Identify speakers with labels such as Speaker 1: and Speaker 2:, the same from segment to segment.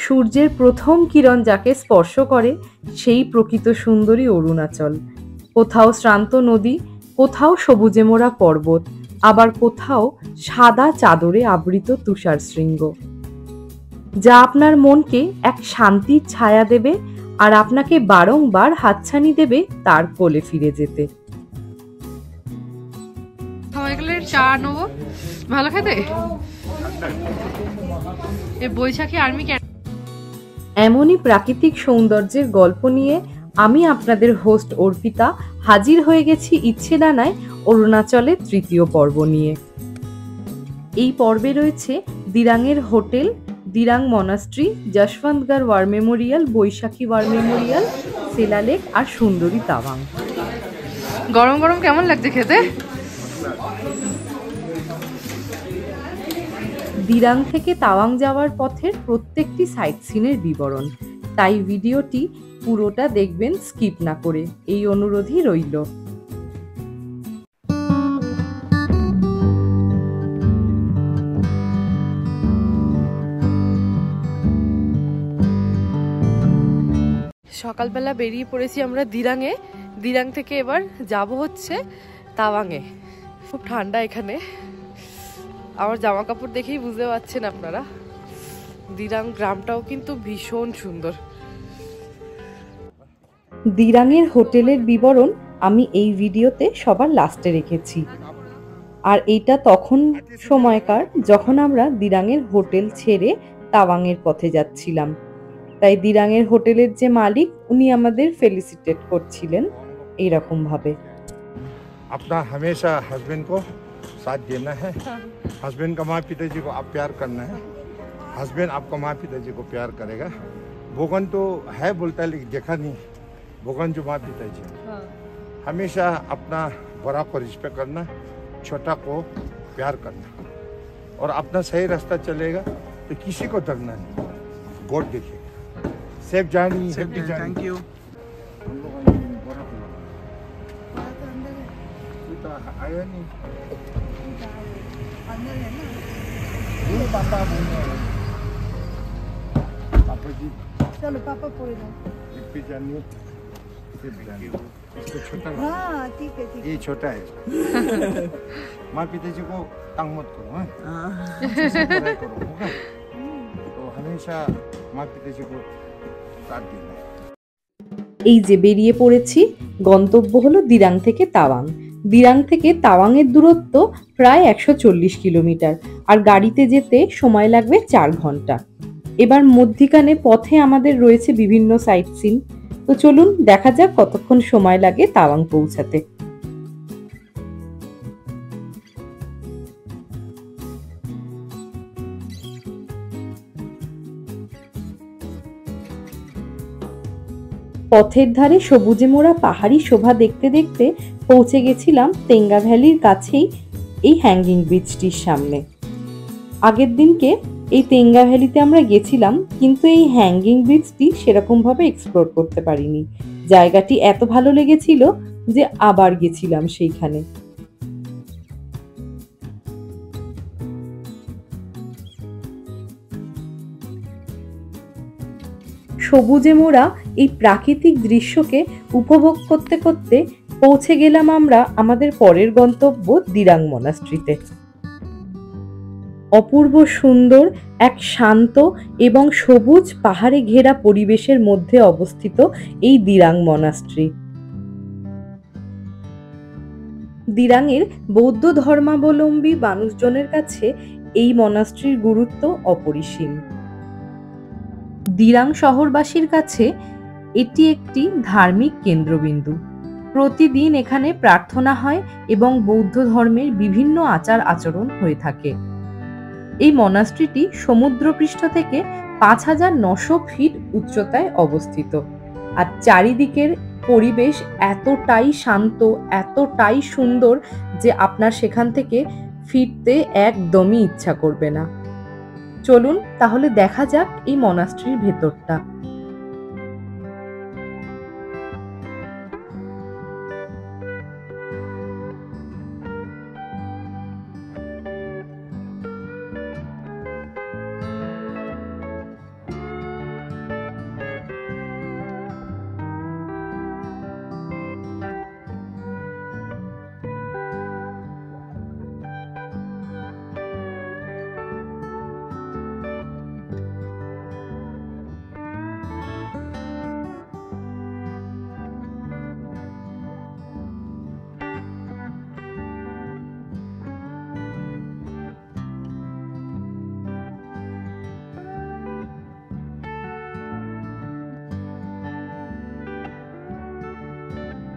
Speaker 1: সূর্যের প্রথম কিরণ যাকে স্পর্শ করে সেই প্রকৃত সুন্দরী অরুণাচল। কোথাও শ্রান্ত নদী, কোথাও সবুজে মোড়া পর্বত, আবার কোথাও সাদা চাদরে আবৃত তুষার শৃঙ্গ, যা আপনার মনকে এক শান্তির ছায়া দেবে আর আপনাকে বারংবার হাতছানি দেবে তার কোলে ফিরে যেতে।
Speaker 2: চা নেবো, ভালো খেতে। বৈশাখী আর্মি
Speaker 1: এমনই প্রাকৃতিক সৌন্দর্যের গল্প নিয়ে আমি আপনাদের হোস্ট অর্পিতা হাজির হয়ে গেছি ইচ্ছে ডানায় অরুণাচলের তৃতীয় পর্ব নিয়ে। এই পর্বে রয়েছে দিরাংয়ের hotel, Dirang monastery, Jaswantgarh war memorial, Baisakhi war memorial, Sela lake আর সুন্দরী তাওয়াং।
Speaker 2: গরম গরম কেমন লাগছে খেতে?
Speaker 1: দিরাং থেকে তাওয়াং যাওয়ার পথের প্রত্যেকটি সাইট সিনের বিবরণ, তাই ভিডিওটি পুরোটা দেখবেন স্কিপ না করে, এই অনুরোধই রইল।
Speaker 2: সকালবেলা বেরিয়ে পড়েছি আমরা দিরাংয়ে। দিরাং থেকে এবার যাব হচ্ছে তাওয়াংয়ে। খুব ঠান্ডা এখানে, আমার জামা কাপড় দেখেই বুঝতে পারছেন আপনারা। দিরাং গ্রামটাও কিন্তু ভীষণ সুন্দর।
Speaker 1: দিরাংয়ের হোটেলের বিবরণ আমি এই ভিডিওতে সবার লাস্টে রেখেছি, আর এইটা তখন সময়কার যখন আমরা দিরাংয়ের হোটেল ছেড়ে তাওয়াংয়ের পথে যাচ্ছিলাম। তাই দিরাংয়ের হোটেলের যে মালিক উনি আমাদের ফেলিসিটেট করছিলেন এইরকম ভাবে।
Speaker 3: अपना हमेशा हस्बैंड को साथ देना है। हस्बैंड का माँ पिताजी को आप प्यार करना है, हस्बैंड आपका माँ पिताजी को प्यार करेगा। भोगन तो है बोलता है लेकिन देखा नहीं, भोगन जो माँ पिताजी हमेशा अपना बड़ा को रिस्पेक्ट करना, छोटा को प्यार करना, और अपना सही रास्ता चलेगा तो किसी को डरना नहीं। गॉड देखिए। Safe journey, happy journey. Thank you. आया नहीं अंदर है ना, ये पापा बोल रहे हैं। पापा जी चलो पापा बोल रहे हैं हैप्पी जर्नी। इसको छोटा, हाँ ठीक है ठीक है, ये छोटा है। माँ पिताजी को तंग मत करो, हाँ करो होगा, तो हमेशा माँ पिताजी को साथ देना।
Speaker 1: এই যে বেরিয়ে পড়েছি, গন্তব্য হলো দিরাং থেকে তাওয়াং। দিরাং থেকে তাওয়াংয়ের দূরত্ব প্রায় 140 কিলোমিটার, আর গাড়িতে যেতে সময় লাগবে 4 ঘন্টা। এবার মধ্যিখানে পথে আমাদের রয়েছে বিভিন্ন সাইট সিন, তো চলুন দেখা যাক কতক্ষণ সময় লাগে তাওয়াং পৌঁছাতে। পথের ধারে সবুজে মোড়া পাহাড়ি শোভা দেখতে দেখতে পৌঁছে গেছিলাম তেঙ্গা ভ্যালির কাছেই এই হ্যাঙ্গিং ব্রিজটির সামনে। আগের দিনকে এই তেঙ্গা ভ্যালিতে আমরা গেছিলাম, কিন্তু এই হ্যাঙ্গিং ব্রিজটি সেরকম ভাবে এক্সপ্লোর করতে পারিনি। জায়গাটি এত ভালো লেগেছিল যে আবার গেছিলাম সেইখানে। সবুজে মোড়া এই প্রাকৃতিক দৃশ্যকে উপভোগ করতে করতে পৌঁছে গেলাম আমরা আমাদের পরের গন্তব্য দিরাং মনাস্ট্রিতে। অপূর্ব সুন্দর এক শান্ত এবং সবুজ পাহাড়ে ঘেরা পরিবেশের মধ্যে অবস্থিত এই দিরাং মনাস্ট্রি। দিরাংয়ের বৌদ্ধ ধর্মাবলম্বী মানুষজনের কাছে এই মনাস্ট্রির গুরুত্ব অপরিসীম। দিরাং শহরবাসীর কাছে এটি একটি ধার্মিক কেন্দ্রবিন্দু। প্রতিদিন এখানে প্রার্থনা হয় এবং বৌদ্ধ ধর্মের বিভিন্ন আচার আচরণ হয়ে থাকে। এই মনাস্ট্রিটি সমুদ্রপৃষ্ঠ থেকে 5900 ফিট উচ্চতায় অবস্থিত, আর চারিদিকের পরিবেশ এতটাই শান্ত, এতটাই সুন্দর যে আপনার সেখান থেকে ফিরতে একদমই ইচ্ছা করবে না। চলুন তাহলে দেখা যাক এই মনাস্ট্রির ভেতরটা।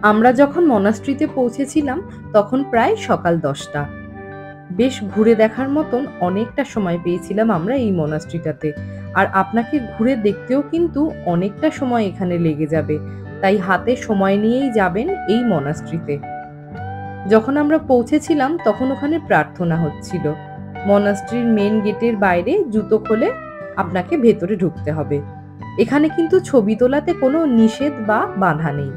Speaker 1: আমরা যখন মনাস্ট্রিতে পৌঁছেছিলাম তখন প্রায় সকাল 10টা। বেশ ঘুরে দেখার মতন অনেকটা সময় পেয়েছিলাম আমরা এই মনাস্ট্রিটাতে। আর আপনাকে ঘুরে দেখতেও কিন্তু অনেকটা সময় এখানে লেগে যাবে, তাই হাতে সময় নিয়েই যাবেন এই মনাস্ট্রিতে। যখন আমরা পৌঁছেছিলাম তখন ওখানে প্রার্থনা হচ্ছিল। মনাস্ট্রির মেন গেটের বাইরে জুতো খুলে আপনাকে ভেতরে ঢুকতে হবে। এখানে কিন্তু ছবি তোলাতে কোনো নিষেধ বা বাধা নেই।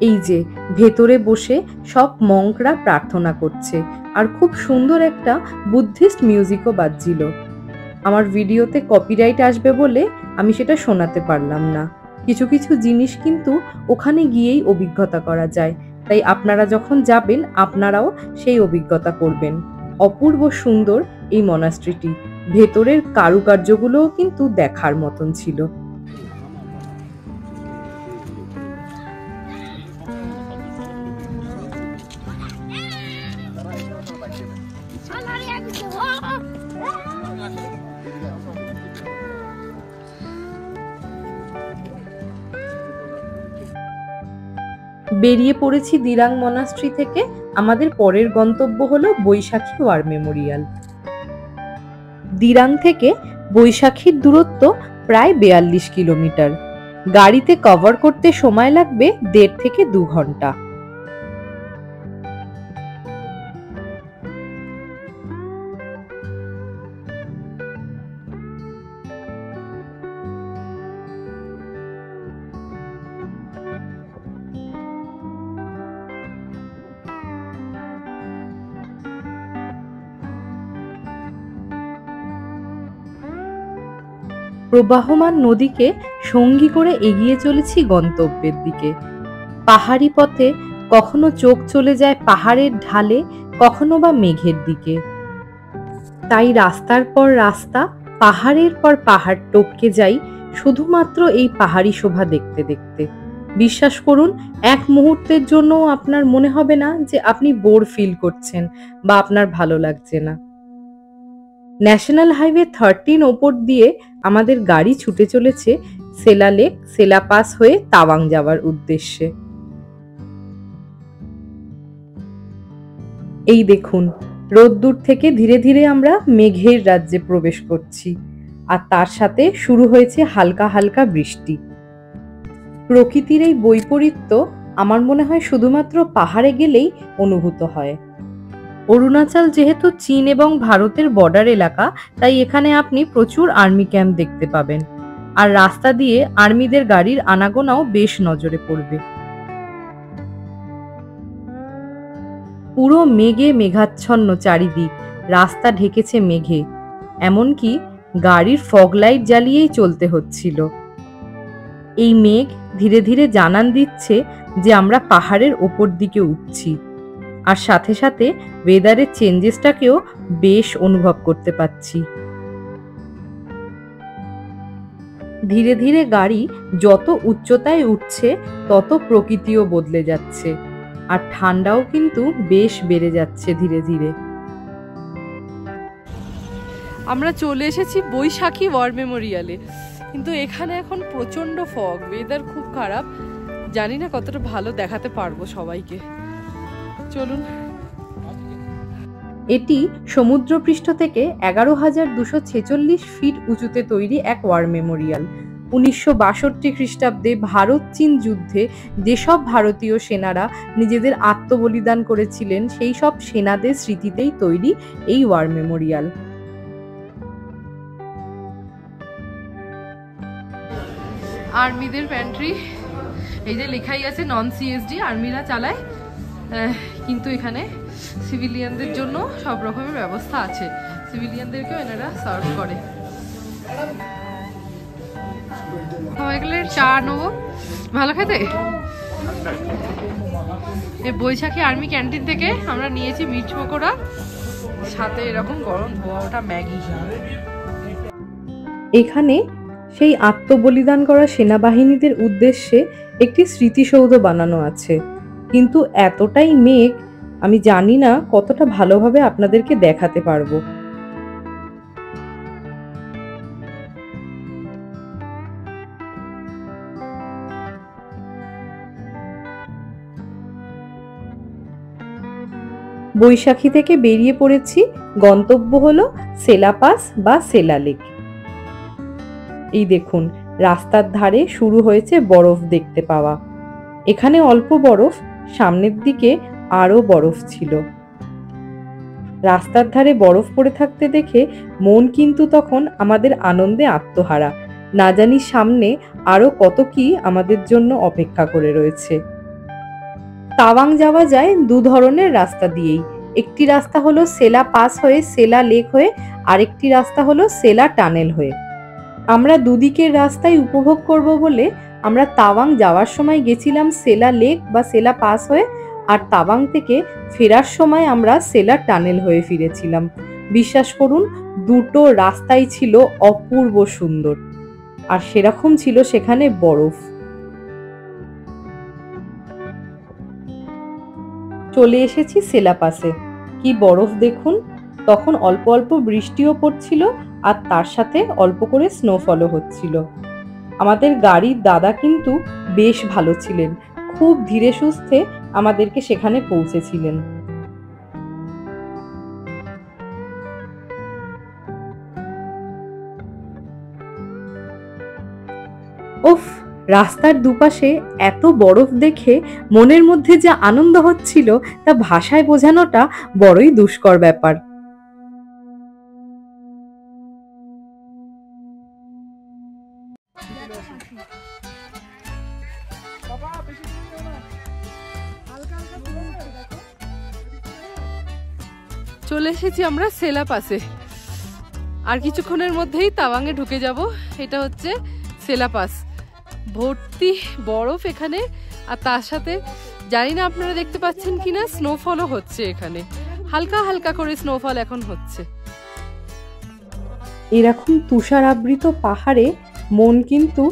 Speaker 1: এই যে ভেতরে বসে সব মঙ্করা প্রার্থনা করছে, আর খুব সুন্দর একটা বুদ্ধিস্ট মিউজিকও বাজছিল। আমার ভিডিওতে কপিরাইট আসবে বলে আমি সেটা শোনাতে পারলাম না। কিছু কিছু জিনিস কিন্তু ওখানে গিয়েই অভিজ্ঞতা করা যায়, তাই আপনারা যখন যাবেন আপনারাও সেই অভিজ্ঞতা করবেন। অপূর্ব সুন্দর এই মনাস্ট্রিটি, ভেতরের কারুকার্যগুলোও কিন্তু দেখার মতন ছিল। বেরিয়ে পড়েছি দিরাং মনাস্ট্রি থেকে। আমাদের পরের গন্তব্য হলো বৈশাখী ওয়ার মেমোরিয়াল। দিরাং থেকে বৈশাখীর দূরত্ব প্রায় 42 কিলোমিটার। গাড়িতে কভার করতে সময় লাগবে 1.5 থেকে 2 ঘন্টা। প্রবাহমান নদীকে সঙ্গী করে এগিয়ে চলেছি গন্তব্যের দিকে। পাহাড়ি পথে কখনো চোখ চলে যায় পাহাড়ের ঢালে, কখনো বা মেঘের দিকে। তাই রাস্তার পর রাস্তা, পাহাড়ের পর পাহাড় টপকে যাই শুধুমাত্র এই পাহাড়ি শোভা দেখতে দেখতে। বিশ্বাস করুন, এক মুহূর্তের জন্য আপনার মনে হবে না যে আপনি বোর ফিল করছেন বা আপনার ভালো লাগছে না। ন্যাশনাল হাইওয়ে 13 ওপর দিয়ে আমাদের গাড়ি ছুটে চলেছে সেলা লেক, সেলা পাস হয়ে তাওয়াং যাওয়ার উদ্দেশ্যে। এই দেখুন, রোদ্দুর থেকে ধীরে ধীরে আমরা মেঘের রাজ্যে প্রবেশ করছি, আর তার সাথে শুরু হয়েছে হালকা হালকা বৃষ্টি। প্রকৃতির এই বৈপরীত্য আমার মনে হয় শুধুমাত্র পাহাড়ে গেলেই অনুভূত হয়। অরুণাচল যেহেতু চীন এবং ভারতের বর্ডার এলাকা, তাই এখানে আপনি প্রচুর আর্মি ক্যাম্প দেখতে পাবেন, আর রাস্তা দিয়ে আর্মিদের গাড়ির আনাগোনাও বেশ নজরে পড়বে। পুরো মেঘে মেঘাচ্ছন্ন চারিদিক, রাস্তা ঢেকেছে মেঘে, এমনকি গাড়ির ফগ লাইট জ্বালিয়েই চলতে হচ্ছিল। এই মেঘ ধীরে ধীরে জানান দিচ্ছে যে আমরা পাহাড়ের ওপর দিকে উঠছি, আর সাথে সাথে ওয়েদারের চেঞ্জেসটাকেও বেশ অনুভব করতে পাচ্ছি। ধীরে ধীরে গাড়ি যত উচ্চতায় উঠছে তত প্রকৃতিও বদলে যাচ্ছে, আর ঠান্ডাও কিন্তু বেশ বেড়ে যাচ্ছে ধীরে ধীরে।
Speaker 2: আমরা চলে এসেছি বৈশাখী ওয়ার মেমোরিয়ালে, কিন্তু এখানে এখন প্রচন্ড ফগ, ওয়েদার খুব খারাপ। জানি না কতটা ভালো দেখাতে পারবো সবাইকে। চলুন।
Speaker 1: এটি সমুদ্রপৃষ্ঠ থেকে 11,246 ফিট উঁচুতে তৈরি এক ওয়ার মেমোরিয়াল। 1962 খ্রিস্টাব্দে ভারত চীন যুদ্ধে যেসব ভারতীয় সেনারা নিজেদের আত্মবলিদান করেছিলেন সেই সব সেনাদের স্মৃতিতেই তৈরি এই ওয়ার মেমোরিয়াল।
Speaker 2: আর্মিদের প্যান্ট্রি, এই যে লেখাই আছে নন সিএসডি, আর্মিরা চালায়, কিন্তু এখানে সিভিলিয়ানদের জন্য সব রকমের ব্যবস্থা আছে। সিভিলিয়ানদেরকেও এনারা সার্ভ করে। হয়ে গেলে চা নেবো, ভালো খেতে। এই বৈশাখী আর্মি ক্যান্টিন থেকে আমরা নিয়েছি মির্চ পকোড়া, সাথে এরকম গরম ধোয়া ওটা ম্যাগি।
Speaker 1: এখানে সেই আত্মবলিদান করা সেনাবাহিনীদের উদ্দেশ্যে একটি স্মৃতিসৌধ বানানো আছে, কিন্তু এতটাই মেঘ আমি জানি না কতটা ভালোভাবে আপনাদেরকে দেখাতে পারবো। বৈশাখী থেকে বেরিয়ে পড়েছি। গন্তব্য হলো সেলা পাস বা সেলা লেক। এই দেখুন, রাস্তার ধারে শুরু হয়েছে বরফ দেখতে পাওয়া। এখানে অল্প বরফ, সামনের দিকে আরো বরফ ছিল। রাস্তার ধারে বরফ পড়ে থাকতে দেখে মন কিন্তু তখন আমাদের আনন্দে আত্মহারা। না জানি সামনে আরো কত কি আমাদের জন্য অপেক্ষা করে রয়েছে। তাওয়াং যাওয়া যায় দু ধরনের রাস্তা দিয়েই। একটি রাস্তা হলো সেলা পাস হয়ে সেলা লেক হয়ে, আরেকটি রাস্তা হলো সেলা টানেল হয়ে। আমরা দুদিকের রাস্তায় উপভোগ করব বলে আমরা তাওয়াং যাওয়ার সময় গেছিলাম সেলা লেক বা সেলা পাস হয়ে, আর তাওয়াং থেকে ফেরার সময় আমরা সেলা টানেল হয়ে ফিরেছিলাম। বিশ্বাস করুন, দুটো রাস্তাই ছিল অপূর্ব সুন্দর, আর সেরকম ছিল সেখানে বরফ। চলে এসেছি সেলা পাসে। কি বরফ দেখুন! তখন অল্প অল্প বৃষ্টিও পড়ছিল, আর তার সাথে অল্প করে স্নোফলও হচ্ছিল। আমাদের গাড়ির দাদা কিন্তু বেশ ভালো ছিলেন, খুব ধীরে সুস্থে আমাদেরকে সেখানে পৌঁছেছিলেন। উফ, রাস্তার দুপাশে এত বরফ দেখে মনের মধ্যে যে আনন্দ হচ্ছিল তা ভাষায় বোঝানোটা বড়ই দুষ্কর ব্যাপার।
Speaker 2: চলে এসেছি আমরা সেলা পাসে। আর কিছুক্ষণের মধ্যেই তাওয়াংয়ে ঢুকে যাব। এটা হচ্ছে সেলা পাস। ভর্তি বরফ এখানে, আর তার সাথে জানি না আপনারা দেখতে পাচ্ছেন কিনা, স্নোফলও হচ্ছে এখানে। হালকা হালকা করে স্নোফল এখন হচ্ছে।
Speaker 1: এরকম তুষার আবৃত পাহাড়ে মন কিন্তু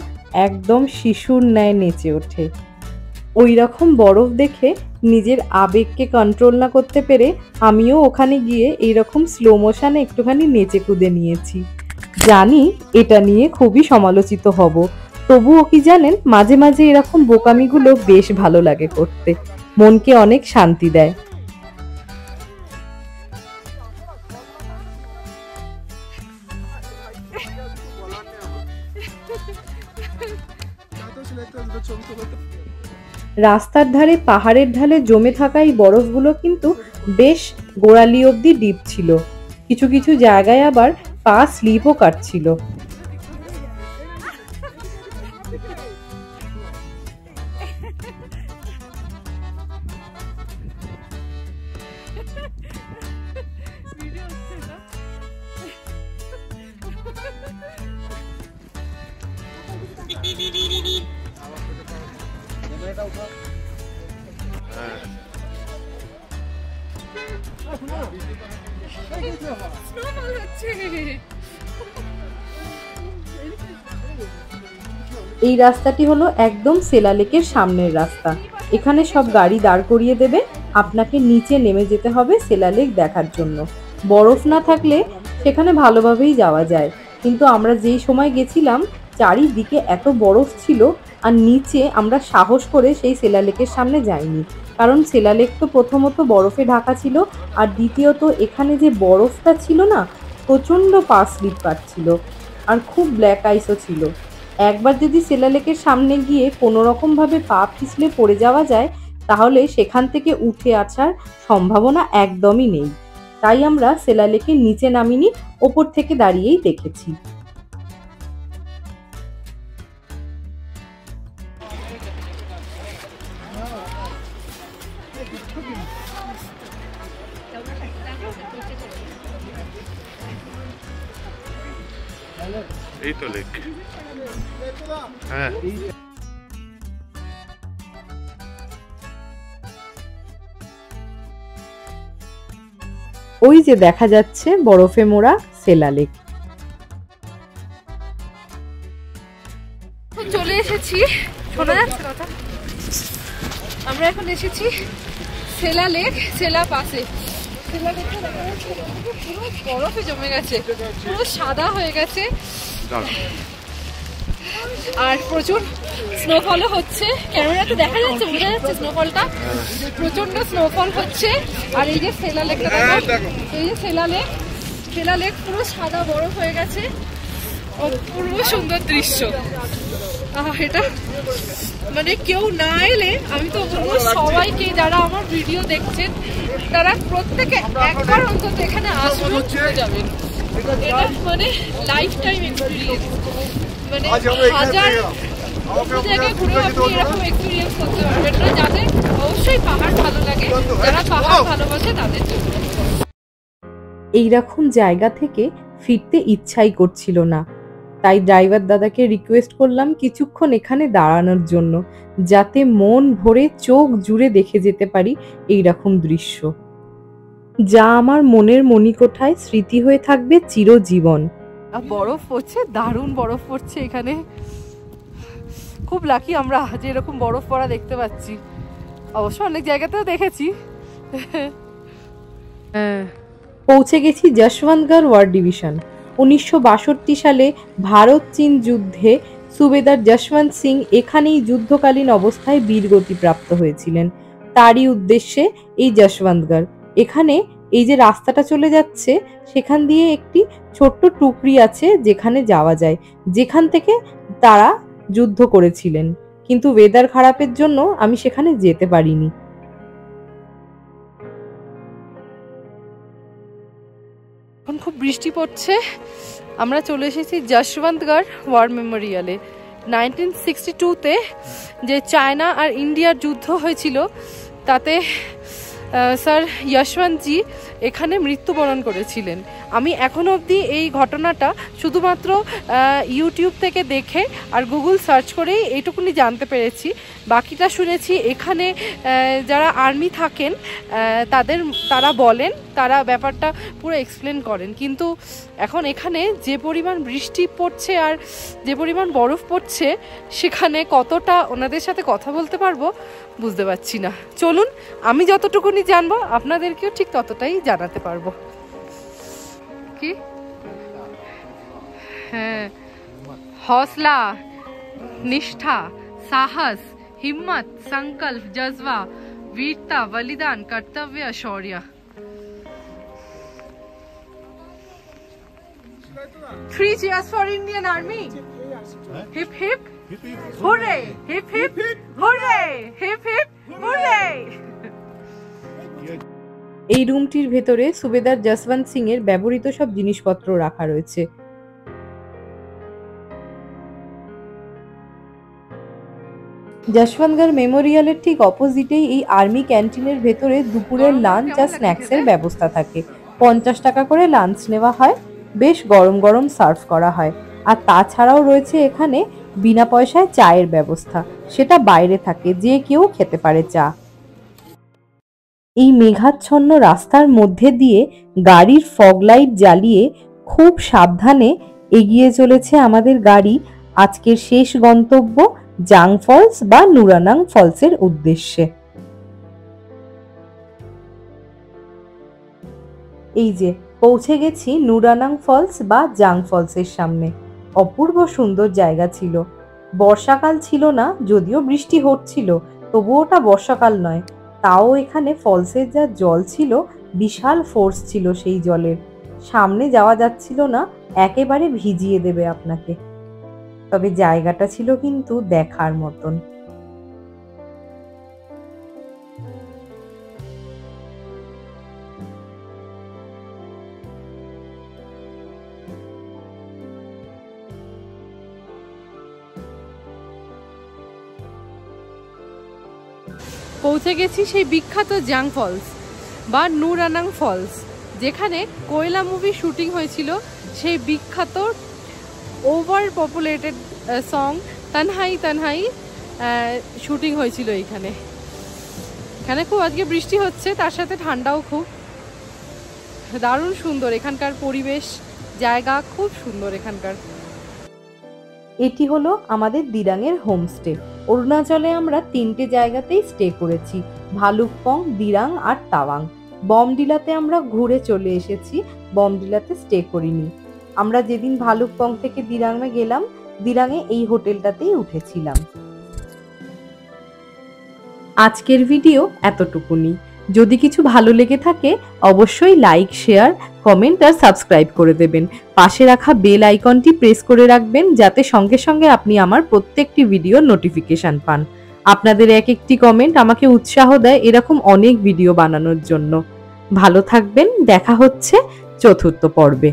Speaker 1: একদম শিশুর ন্যায় নেচে ওঠে। ওই রকম বরফ দেখে নিজের আবেগকে কন্ট্রোল না করতে পেরে আমিও ওখানে গিয়ে এইরকম স্লো মোশনে একটুখানি নেচে কুদে নিয়েছি। জানি এটা নিয়ে খুবই সমালোচিত হব, তবুও কি জানেন, মাঝে মাঝে এরকম বোকামিগুলো বেশ ভালো লাগে করতে, মনকে অনেক শান্তি দেয়। রাস্তার ধারে পাহাড়ের ঢালে জমে থাকা এই বরফগুলো কিন্তু বেশ গোড়ালি অব্দি ডিপ ছিল। কিছু কিছু জায়গায় আবার পা স্লিপও কাটছিল। এই রাস্তাটি হলো একদম সেলা লেকের সামনের রাস্তা। এখানে সব গাড়ি দাঁড় করিয়ে দেবে, আপনাকে নিচে নেমে যেতে হবে সেলা লেক দেখার জন্য। বরফ না থাকলে সেখানে ভালোভাবেই যাওয়া যায়, কিন্তু আমরা যেই সময় গেছিলাম চারিদিকে এত বরফ ছিল, আর নিচে আমরা সাহস করে সেই সেলা লেকের সামনে যাইনি, কারণ সেলা লেক তো প্রথমত বরফে ঢাকা ছিল, আর দ্বিতীয়ত এখানে যে বরফটা ছিল না, প্রচণ্ড পা স্লিপ কাটছিল, আর খুব ব্ল্যাক আইসও ছিল। একবার যদি সেলা লেকের সামনে গিয়ে কোনো রকমভাবে পা পিছলে পড়ে যাওয়া যায়, তাহলে সেখান থেকে উঠে আসার সম্ভাবনা একদমই নেই। তাই আমরা সেলা লেকের নিচে নামিনি, ওপর থেকে দাঁড়িয়েই দেখেছি।
Speaker 3: এই তো লেক। হ্যাঁ,
Speaker 1: ওই যে দেখা যাচ্ছে বরফে মোড়া সেলা লেক।
Speaker 2: চলে এসেছি, শোনা যাচ্ছে কথা? আমরা এখন এসেছি সেলা লেক, সেলা পাশে সেলা লেকটা দেখা যাচ্ছে পুরো বরফে জমে গেছে, পুরো সাদা হয়ে গেছে, আর প্রচুর স্নোফলও হচ্ছে। ক্যামেরাতে দেখা যাচ্ছে, বোঝা যাচ্ছে স্নোফলটা, প্রচন্ড স্নোফল হচ্ছে। আর এই যে সেলা লেকটা দেখো, এই যে সেলা লেক, সেলা লেক পুরো সাদা বরফ হয়ে গেছে, অপূর্ব সুন্দর দৃশ্য। এটা মানে কেউ না এলে আমি তো বলবো সবাইকে, যারা আমার ভিডিও দেখছেন তারা প্রত্যেকে একবার অন্তত এখানে আসবেন, ঘুরে যাবেন। এটা মানে লাইফ টাইম এক্সপিরিয়েন্স, মানে হাজার জায়গায় ঘুরে আপনি এরকম এক্সপিরিয়েন্স করতে পারবেন না। যাদের অবশ্যই পাহাড় ভালো লাগে, যারা পাহাড় ভালোবাসে তাদের জন্য।
Speaker 1: এইরকম জায়গা থেকে ফিরতে ইচ্ছাই করছিল না, তাই ড্রাইভার দাদাকে রিকোয়েস্ট করলাম কিছুক্ষণ এখানে দাঁড়ানোর জন্য, যাতে মন ভরে চোখ জুড়ে দেখে যেতে পারি এইরকম দৃশ্য, যা আমার মনের মণিকোঠায় স্মৃতি হয়ে থাকবে চিরজীবন।
Speaker 2: বরফ পড়ছে, দারুণ বরফ পড়ছে এখানে। খুব লাকি আমরা যে এরকম বরফ পড়া দেখতে পাচ্ছি। অবশ্য অনেক জায়গাতেও দেখেছি।
Speaker 1: পৌঁছে গেছি যশবন্তগড় ওয়ার ডিভিশন। 1962 সালে ভারত চীন যুদ্ধে সুবেদার যশবন্ত সিং এখানেই যুদ্ধকালীন অবস্থায় বীরগতি প্রাপ্ত হয়েছিলেন। তারই উদ্দেশ্যে এই যশবন্তগড়। এখানে এই যে রাস্তাটা চলে যাচ্ছে, সেখান দিয়ে একটি ছোট্ট টুকরি আছে যেখানে যাওয়া যায়, যেখান থেকে তারা যুদ্ধ করেছিলেন। কিন্তু ওয়েদার খারাপের জন্য আমি সেখানে যেতে পারিনি।
Speaker 2: এখন খুব বৃষ্টি পড়ছে। আমরা চলে এসেছি যশবন্তগড় ওয়ার মেমোরিয়ালে। 1962-তে যে চায়না আর ইন্ডিয়ার যুদ্ধ হয়েছিল, তাতে স্যার যশবন্তজি এখানে মৃত্যুবরণ করেছিলেন। আমি এখনো অবধি এই ঘটনাটা শুধুমাত্র ইউটিউব থেকে দেখে আর গুগল সার্চ করেই এইটুকুনি জানতে পেরেছি। বাকিটা শুনেছি এখানে যারা আর্মি থাকেন তারা বলেন, তারা ব্যাপারটা পুরো এক্সপ্লেন করেন। কিন্তু এখন এখানে যে পরিমাণ বৃষ্টি পড়ছে আর যে পরিমাণ বরফ পড়ছে, সেখানে কতটা ওনাদের সাথে কথা বলতে পারবো বুঝতে পারছি না। চলুন, আমি যতটুকুনি জানবো আপনাদেরকেও ঠিক ততটাই জানাতে পারবো। কি হ্যাঁ, हौसला, निष्ठा, साहस, हिम्मत, संकल्प, जज्बा, वीरता, बलिदान, कर्तव्य, शौर्य। 3 cheers for Indian Army. Hip hip hooray! Hip hip hooray! Hip hip hooray!
Speaker 1: এই রুমটির ভেতরে সুবেদার যশবন্ত সিং এর ব্যবহৃত সব জিনিসপত্র রাখা রয়েছে। যশবন্তগড় মেমোরিয়ালের ঠিক অপোজিটেই এই আর্মি ক্যান্টিনের ভেতরে দুপুরের লাঞ্চ আর স্ন্যাক্সের ব্যবস্থা থাকে। 50 টাকা করে লাঞ্চ নেওয়া হয়, বেশ গরম গরম সার্ভ করা হয়। আর তাছাড়াও রয়েছে এখানে বিনা পয়সায় চায়ের ব্যবস্থা, সেটা বাইরে থাকে, যে কেউ খেতে পারে চা। এই মেঘাচ্ছন্ন রাস্তার মধ্যে দিয়ে গাড়ির ফগ লাইট জ্বালিয়ে খুব সাবধানে এগিয়ে চলেছে আমাদের গাড়ি আজকের শেষ গন্তব্য জাং ফলস বা নুরানাং ফলসের উদ্দেশ্যে। এই যে পৌঁছে গেছি নুরানাং ফলস বা জাং ফলসের সামনে। অপূর্ব সুন্দর জায়গা ছিল। বর্ষাকাল ছিল না, যদিও বৃষ্টি হচ্ছিল, তবুও ওটা বর্ষাকাল নয়। তাও এখানে ফলসের যা জল ছিল, বিশাল ফোর্স ছিল সেই জলের। সামনে যাওয়া যাচ্ছিল না, একেবারে ভিজিয়ে দেবে আপনাকে। তবে জায়গাটা ছিল কিন্তু দেখার মতন।
Speaker 2: পৌঁছে গেছি সেই বিখ্যাত জাং ফলস বা নুরানাং ফলস, যেখানে কোয়েলা মুভি শুটিং হয়েছিল। সেই বিখ্যাত ওভার পপুলেটেড সং তানহাই তানহাই শুটিং হয়েছিল এইখানে। এখানে খুব আজকে বৃষ্টি হচ্ছে, তার সাথে ঠান্ডাও খুব। দারুণ সুন্দর এখানকার পরিবেশ, জায়গা খুব সুন্দর এখানকার।
Speaker 1: এটি হলো আমাদের দিরাংয়ের হোমস্টে। অরুণাচলে আমরা 3টে জায়গাতেই স্টে করেছি, ভালুকপং, দিরাং আর তাওয়াং। বমডিলাতে আমরা ঘুরে চলে এসেছি, বমডিলাতে স্টে করিনি। আমরা যেদিন ভালুকপং থেকে দিরাংয়ে গেলাম, দিরাংয়ে এই হোটেলটাতেই উঠেছিলাম। আজকের ভিডিও এতটুকুনি। যদি কিছু ভালো লেগে থাকে অবশ্যই লাইক, শেয়ার, কমেন্ট আর সাবস্ক্রাইব করে দেবেন। পাশে রাখা বেল আইকনটি প্রেস করে রাখবেন যাতে সঙ্গে সঙ্গে আপনি আমার প্রত্যেকটি ভিডিওর নোটিফিকেশন পান। আপনাদের এক একটি কমেন্ট আমাকে উৎসাহ দেয় এরকম অনেক ভিডিও বানানোর জন্য। ভালো থাকবেন, দেখা হচ্ছে 4র্থ পর্বে।